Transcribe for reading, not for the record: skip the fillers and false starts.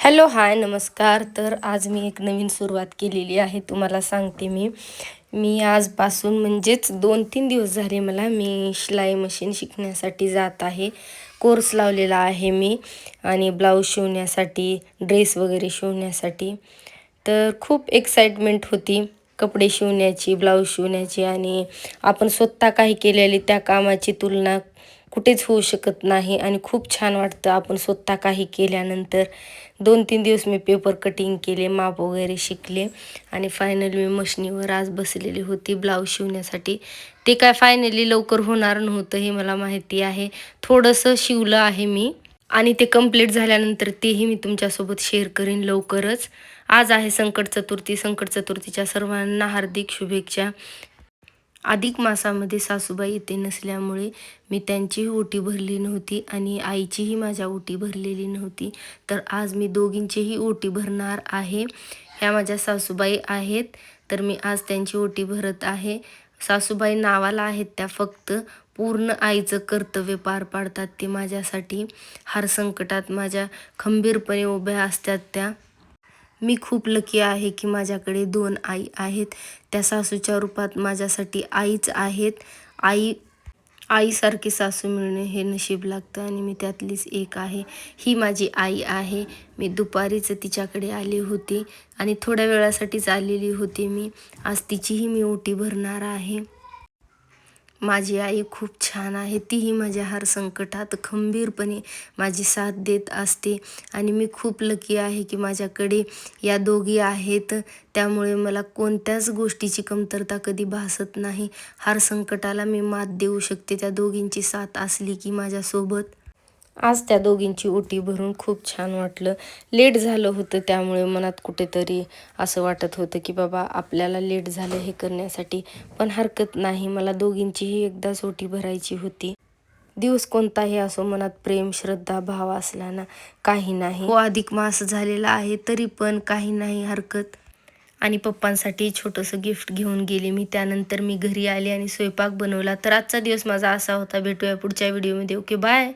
Hello, हाय, नमस्कार. तर आज मी एक नवीन सुरुवात केलेली आहे. तुम्हाला सांगते मी आजपासून म्हणजेच 2-3 दिवस झाले मी शिलाई मशीन शिकण्यासाठी जात आहे. कोर्स लावलेला आहे मी आणि ब्लाऊज शिवण्यासाठी, ड्रेस वगैरे शिवण्यासाठी. तर खूप एक्साइटमेंट होती कपडे शिवण्याची, ब्लाऊज शिवण्याची आणि आपण स्वतः काही केलेली त्या कामाची तुलना कुठेच होऊ शकत नाही आणि खूप छान वाटतं आपण स्वतः काही केल्यानंतर. 2-3 दिवस मी पेपर कटिंग केले, माप वगैरे शिकले आणि फायनली मी मशिनीवर आज बसलेली होती ब्लाऊज शिवण्यासाठी. ते काय फायनली लवकर होणार नव्हतं हे मला माहिती आहे. थोडंसं शिवलं आहे मी आणि ते कंप्लीट झाल्यानंतर तेही मी तुमच्यासोबत शेअर करीन लवकरच. आज आहे संकट चतुर्थी. संकट चतुर्थीच्या सर्वांना हार्दिक शुभेच्छा. अधिक मासामध्ये सासूबाई येथे नसल्यामुळे मी त्यांचीही ओटी भरली नव्हती आणि आईचीही माझ्या ओटी भरलेली नव्हती. तर आज मी दोघींचीही ओटी भरणार आहे. ह्या माझ्या सासूबाई आहेत, तर मी आज त्यांची ओटी भरत आहे. सासूबाई नावाला आहेत त्या, फक्त पूर्ण आईचं कर्तव्य पार पाडतात ते माझ्यासाठी. हर संकटात माझ्या खंबीरपणे उभ्या असतात त्या. मी खूप लकी आहे की माझ्याकडे 2 आई आहेत. त्या सासूच्या रूपात माझ्यासाठी आईच आहेत. आईसारखी सासू मिळणे हे नशीब लागतं आणि मी त्यातलीच एक आहे. ही माझी आई आहे. मी दुपारीच तिच्याकडे आले होते आणि थोड्या वेळासाठीच आलेली होती मी. आज तिचीही मी ओटी भरणार आहे. माझी आई खूप छान आहे. तीही माझ्या हर संकटात खंबीरपणे माझी साथ देत असते आणि मी खूप लकी आहे की माझ्याकडे या दोघी आहेत. त्यामुळे मला कोणत्याच गोष्टीची कमतरता कधी भासत नाही. हर संकटाला मी मात देऊ शकते त्या दोघींची साथ असली की माझ्यासोबत. आज त्या दोघींची ओटी भरून खूप छान वाटलं. लेट झालं होतं त्यामुळे मनात कुठेतरी असं वाटत होतं की बाबा आपल्याला लेट झालं हे करण्यासाठी. पण हरकत नाही, मला दोघींचीही एकदाच ओटी भरायची होती. दिवस कोणताही असो, मनात प्रेम, श्रद्धा, भाव असला ना काही नाही. हो, अधिक मास झालेला आहे तरी पण काही नाही हरकत. आणि पप्पांसाठी छोटंसं गिफ्ट घेऊन गेले मी. त्यानंतर मी घरी आले आणि स्वयंपाक बनवला. तर आजचा दिवस माझा असा होता. भेटूया पुढच्या व्हिडिओमध्ये. Okay, bye.